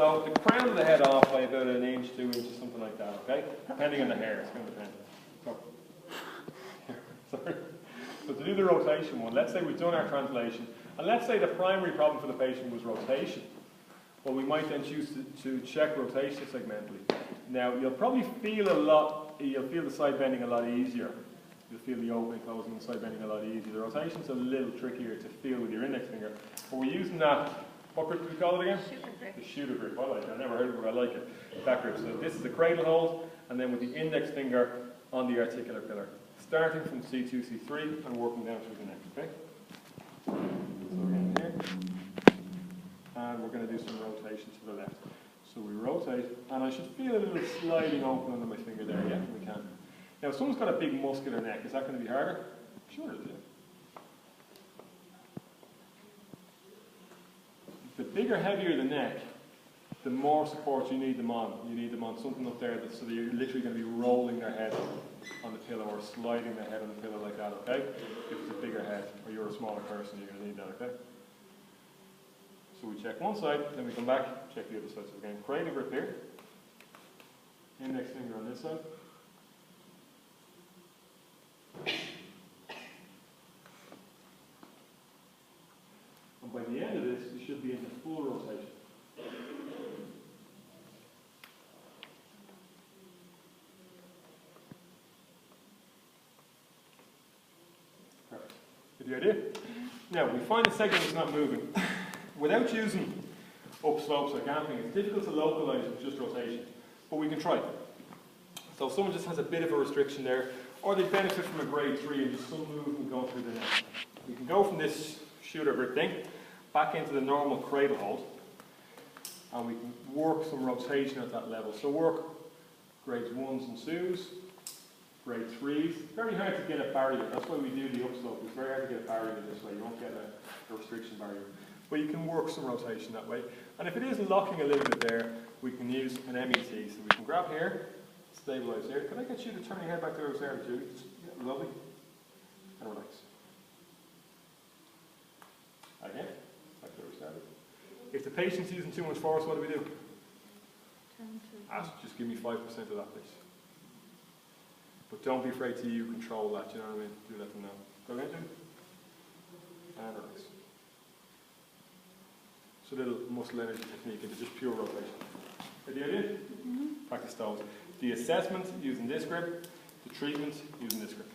So the crown of the head off by about 1 inch, 2 inches, something like that, okay? Depending on the hair, it's going to depend. Sorry. So to do the rotation one, let's say we've done our translation, and let's say the primary problem for the patient was rotation. Well, we might then choose to check rotation segmentally. Now, you'll probably feel you'll feel the side bending a lot easier. You'll feel the opening, closing, the side bending a lot easier. The rotation's a little trickier to feel with your index finger. But we're using that, what grip do we call it again? Shooter grip. The shooter grip, I like it. I've never heard of it, but I like it. That grip. So this is the cradle hold, and then with the index finger on the articular pillar. Starting from C2, C3, and working down through the neck, okay? So we're in here. And we're going to do some rotation to the left. So we rotate, and I should feel a little sliding open under my finger there, yeah, we can. Now, if someone's got a big muscular neck, is that going to be harder? Sure it is. The bigger, heavier the neck, the more support you need them on. You need them on something up there so that you're literally going to be rolling their head on the pillow or sliding their head on the pillow like that, okay? If it's a bigger head or you're a smaller person, you're going to need that, okay? So we check one side, then we come back, check the other side. So again, cradle grip here, index finger on this side. And by the end of this, you should be in the full rotation. Perfect. Get the idea? Now, we find the segment is not moving. Without using upslopes or gapping, it's difficult to localize with just rotation, but we can try. So if someone just has a bit of a restriction there, or they benefit from a grade 3 and just some movement going through the neck, we can go from this shooter grip thing back into the normal cradle hold, and we can work some rotation at that level. So work grades 1s and 2s, grade 3s. Very hard to get a barrier. That's why we do the upslope. It's very hard to get a barrier this way. You won't get a restriction barrier. But you can work some rotation that way. And if it is locking a little bit there, we can use an MET. So we can grab here, stabilize here. Can I get you to turn your head back to where I was there, Julie? Yeah, lovely. And relax. Again, back to where we started. If the patient's using too much force, what do we do? Just give me 5% of that, please. But don't be afraid to you control that, you know what I mean? Do let them know. Go again, Julie. And relax. It's a little muscle energy technique into just pure rotation. Get the idea? Practice those. The assessment using this grip, the treatment using this grip.